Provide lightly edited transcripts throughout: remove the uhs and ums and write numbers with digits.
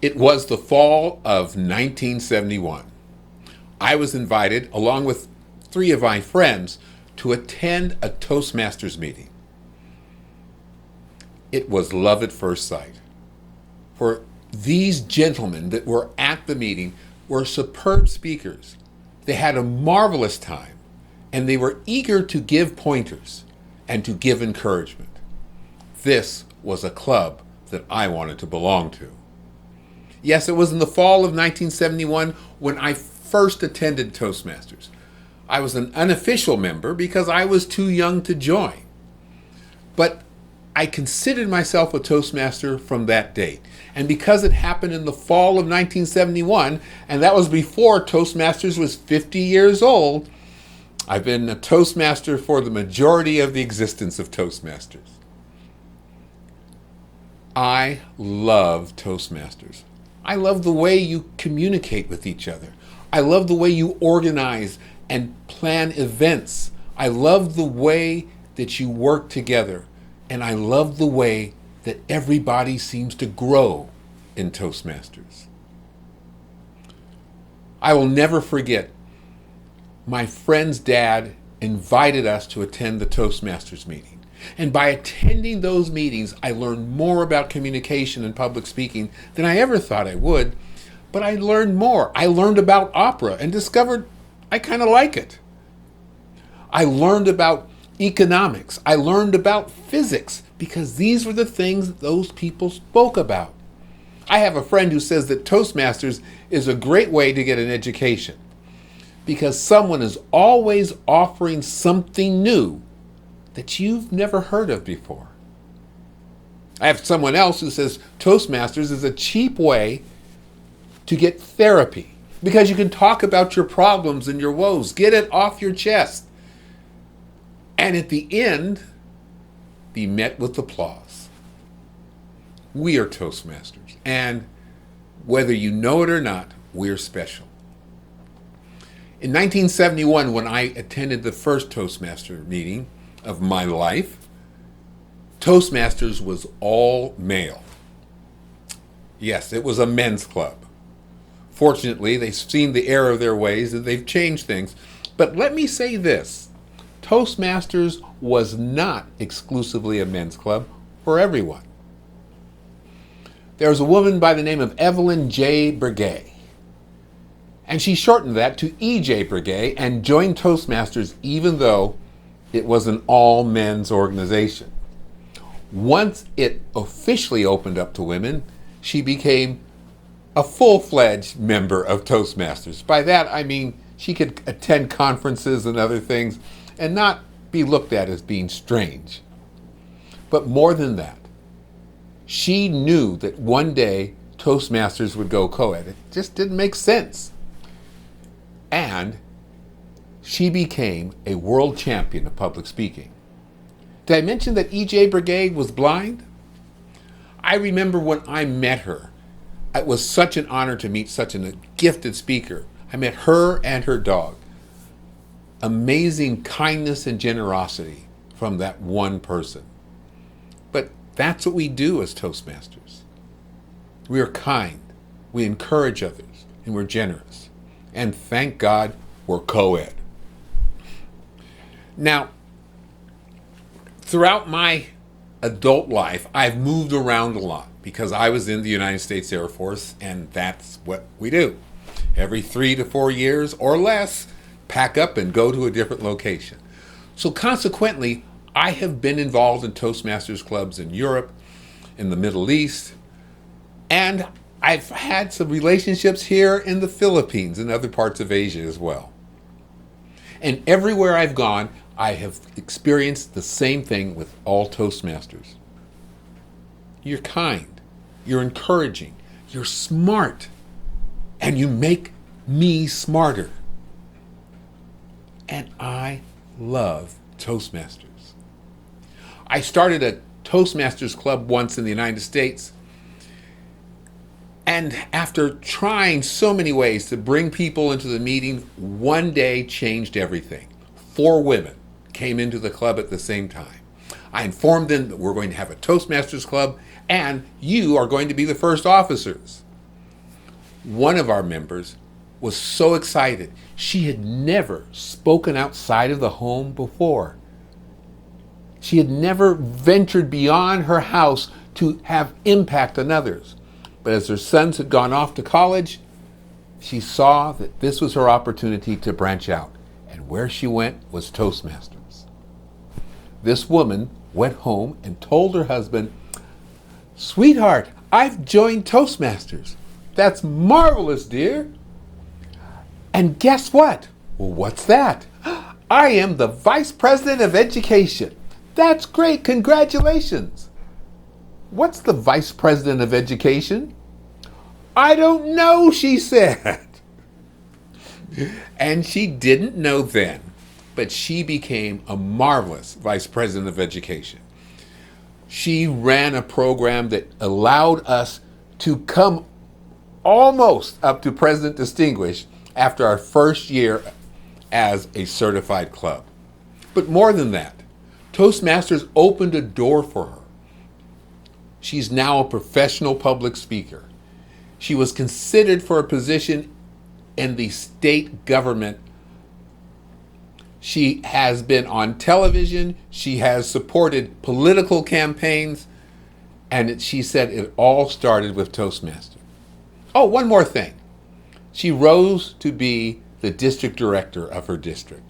It was the fall of 1971. I was invited, along with three of my friends, to attend a Toastmasters meeting. It was love at first sight. For these gentlemen that were at the meeting were superb speakers. They had a marvelous time, and they were eager to give pointers and to give encouragement. This was a club that I wanted to belong to. Yes, it was in the fall of 1971 when I first attended Toastmasters. I was an unofficial member because I was too young to join. But I considered myself a Toastmaster from that date. And because it happened in the fall of 1971, and that was before Toastmasters was 50 years old, I've been a Toastmaster for the majority of the existence of Toastmasters. I love Toastmasters. I love the way you communicate with each other. I love the way you organize and plan events. I love the way that you work together. And I love the way that everybody seems to grow in Toastmasters. I will never forget, my friend's dad invited us to attend the Toastmasters meeting. And by attending those meetings, I learned more about communication and public speaking than I ever thought I would. But I learned more. I learned about opera and discovered I kind of like it. I learned about economics. I learned about physics because these were the things that those people spoke about. I have a friend who says that Toastmasters is a great way to get an education because someone is always offering something new that you've never heard of before. I have someone else who says Toastmasters is a cheap way to get therapy because you can talk about your problems and your woes, get it off your chest, and at the end, be met with applause. We are Toastmasters, and whether you know it or not, we're special. In 1971, when I attended the first Toastmaster meeting of my life, Toastmasters was all male. Yes, it was a men's club. Fortunately, they've seen the error of their ways and they've changed things. But let me say this, Toastmasters was not exclusively a men's club for everyone. There was a woman by the name of Evelyn J. Breguet, and she shortened that to E.J. Breguet and joined Toastmasters even though it was an all-men's organization. Once it officially opened up to women, she became a full-fledged member of Toastmasters. By that, I mean she could attend conferences and other things and not be looked at as being strange. But more than that, she knew that one day Toastmasters would go co-ed. It just didn't make sense. And she became a world champion of public speaking. Did I mention that E.J. Breguet was blind? I remember when I met her, it was such an honor to meet such a gifted speaker. I met her and her dog. Amazing kindness and generosity from that one person. But that's what we do as Toastmasters. We are kind, we encourage others, and we're generous. And thank God we're co-ed. Now, throughout my adult life, I've moved around a lot because I was in the United States Air Force, and that's what we do. Every 3 to 4 years or less, pack up and go to a different location. So consequently, I have been involved in Toastmasters clubs in Europe, in the Middle East, and I've had some relationships here in the Philippines and other parts of Asia as well. And everywhere I've gone, I have experienced the same thing with all Toastmasters. You're kind, you're encouraging, you're smart, and you make me smarter. And I love Toastmasters. I started a Toastmasters club once in the United States, and after trying so many ways to bring people into the meeting, one day changed everything. 4 women came into the club at the same time. I informed them that we're going to have a Toastmasters club and you are going to be the first officers. One of our members was so excited. She had never spoken outside of the home before. She had never ventured beyond her house to have impact on others. But as her sons had gone off to college, she saw that this was her opportunity to branch out. And where she went was Toastmasters. This woman went home and told her husband, "Sweetheart, I've joined Toastmasters." "That's marvelous, dear." "And guess what?" "Well, what's that?" "I am the Vice President of Education." "That's great, congratulations." "What's the Vice President of Education?" "I don't know," she said. And she didn't know then, but she became a marvelous Vice President of Education. She ran a program that allowed us to come almost up to President Distinguished after our first year as a certified club. But more than that, Toastmasters opened a door for her. She's now a professional public speaker. She was considered for a position in the state government. She has been on television. She has supported political campaigns. And she said it all started with Toastmasters. Oh, one more thing. She rose to be the district director of her district.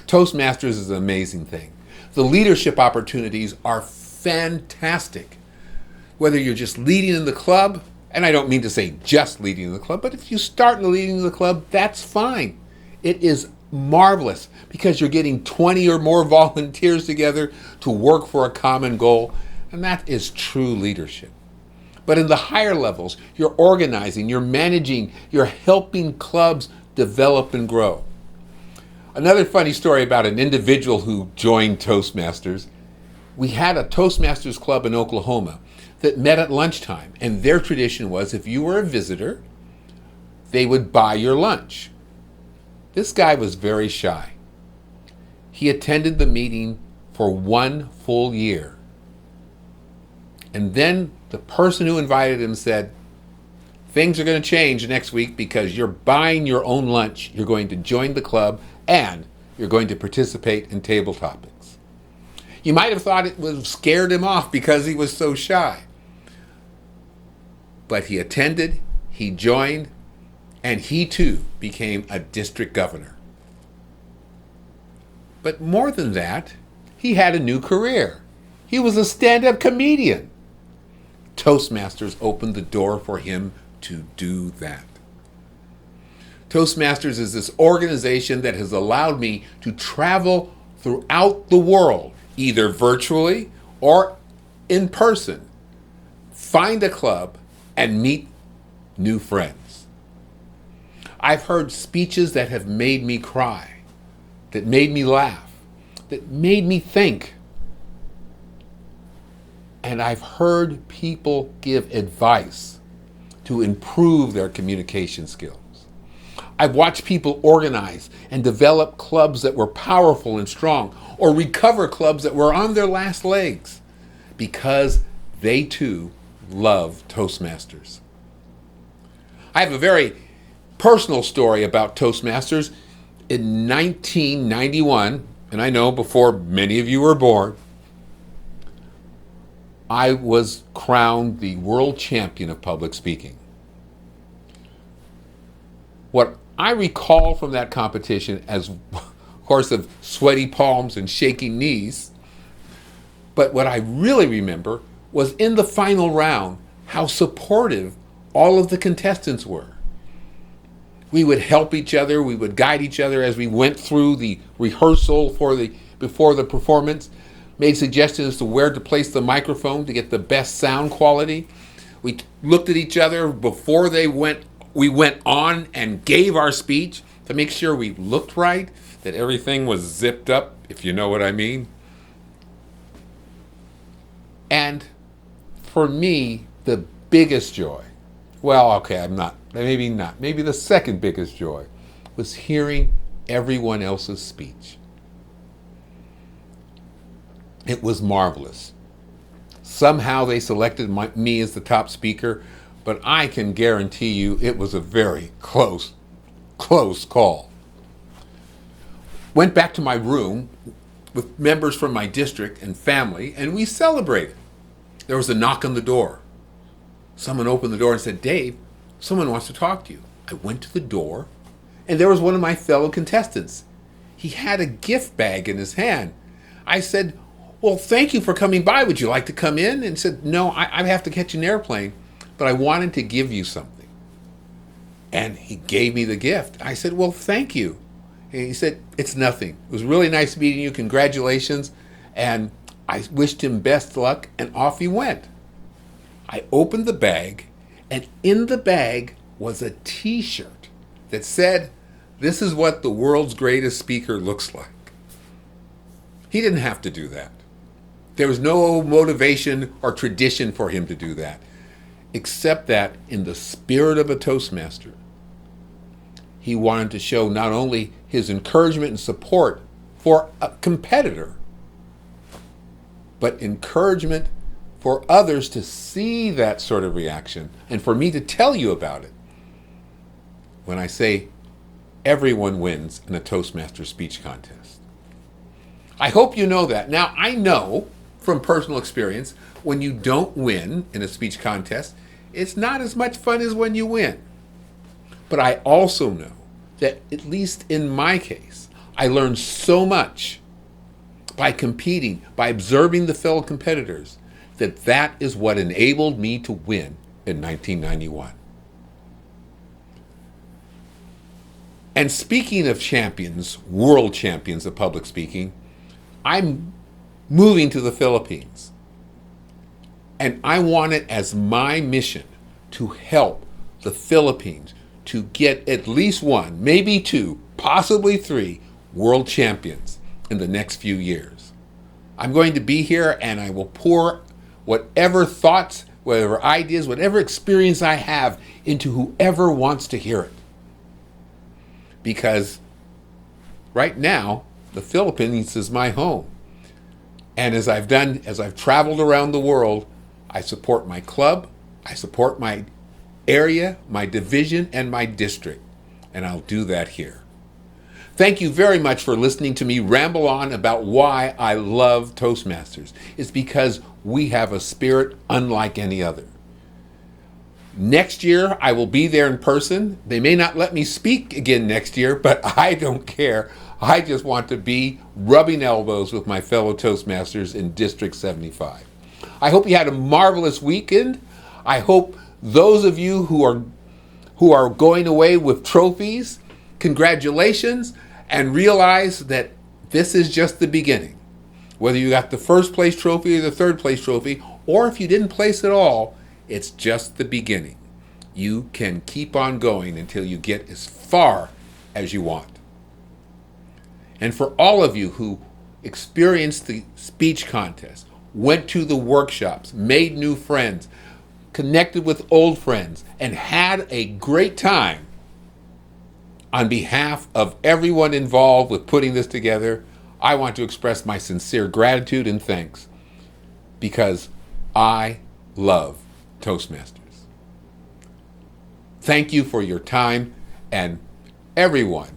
Toastmasters is an amazing thing. The leadership opportunities are fantastic. Whether you're just leading in the club, and I don't mean to say just leading in the club, but if you start leading in the club, that's fine. It is marvelous because you're getting 20 or more volunteers together to work for a common goal, and that is true leadership. But in the higher levels, you're organizing, you're managing, you're helping clubs develop and grow. Another funny story about an individual who joined Toastmasters. We had a Toastmasters club in Oklahoma that met at lunchtime, and their tradition was if you were a visitor, they would buy your lunch. This guy was very shy. He attended the meeting for 1 full year. And then the person who invited him said, "Things are going to change next week because you're buying your own lunch. You're going to join the club and you're going to participate in table topics." You might have thought it would have scared him off because he was so shy. But he attended, he joined, and he too became a district governor. But more than that, he had a new career. He was a stand-up comedian. Toastmasters opened the door for him to do that. Toastmasters is this organization that has allowed me to travel throughout the world, either virtually or in person, find a club, and meet new friends. I've heard speeches that have made me cry, that made me laugh, that made me think. And I've heard people give advice to improve their communication skills. I've watched people organize and develop clubs that were powerful and strong, or recover clubs that were on their last legs, because they too love Toastmasters. I have a very personal story about Toastmasters. In 1991, and I know before many of you were born, I was crowned the world champion of public speaking. What I recall from that competition, as of course of sweaty palms and shaking knees, but what I really remember was in the final round, how supportive all of the contestants were. We would help each other, we would guide each other as we went through the rehearsal before the performance, made suggestions as to where to place the microphone to get the best sound quality. We looked at each other before we went on and gave our speech to make sure we looked right, that everything was zipped up, if you know what I mean. And for me, the biggest joy, maybe the second biggest joy, was hearing everyone else's speech. It was marvelous. Somehow they selected me as the top speaker but I can guarantee you it was a very close call. Went back to my room with members from my district and family, and we celebrated. There was a knock on the door. Someone opened the door and said, "Dave, someone wants to talk to you." I went to the door, and there was one of my fellow contestants. He had a gift bag in his hand. I said, "Well, thank you for coming by. Would you like to come in?" And said, "No, I have to catch an airplane, but I wanted to give you something." And he gave me the gift. I said, "Well, thank you." And he said, "It's nothing. It was really nice meeting you. Congratulations." And I wished him best luck, and off he went. I opened the bag, and in the bag was a t-shirt that said, "This is what the world's greatest speaker looks like." He didn't have to do that. There was no motivation or tradition for him to do that, except that in the spirit of a Toastmaster, he wanted to show not only his encouragement and support for a competitor, but encouragement for others to see that sort of reaction and for me to tell you about it. When I say everyone wins in a Toastmaster speech contest, I hope you know that. Now, I know from personal experience, when you don't win in a speech contest, it's not as much fun as when you win. But I also know that, at least in my case, I learned so much by competing, by observing the fellow competitors, that is what enabled me to win in 1991. And speaking of champions, world champions of public speaking, I'm moving to the Philippines. And I want it as my mission to help the Philippines to get at least one, maybe two, possibly three world champions in the next few years. I'm going to be here, and I will pour whatever thoughts, whatever ideas, whatever experience I have into whoever wants to hear it. Because right now, the Philippines is my home. And as I've traveled around the world, I support my club, I support my area, my division, and my district. And I'll do that here. Thank you very much for listening to me ramble on about why I love Toastmasters. It's because we have a spirit unlike any other. Next year, I will be there in person. They may not let me speak again next year, but I don't care. I just want to be rubbing elbows with my fellow Toastmasters in District 75. I hope you had a marvelous weekend. I hope those of you who are going away with trophies, congratulations, and realize that this is just the beginning. Whether you got the first place trophy or the third place trophy, or if you didn't place at all, it's just the beginning. You can keep on going until you get as far as you want. And for all of you who experienced the speech contest, went to the workshops, made new friends, connected with old friends, and had a great time, on behalf of everyone involved with putting this together, I want to express my sincere gratitude and thanks, because I love Toastmasters. Thank you for your time, and everyone,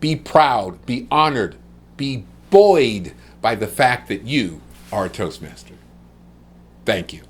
be proud, be honored, be buoyed by the fact that you are a Toastmaster. Thank you.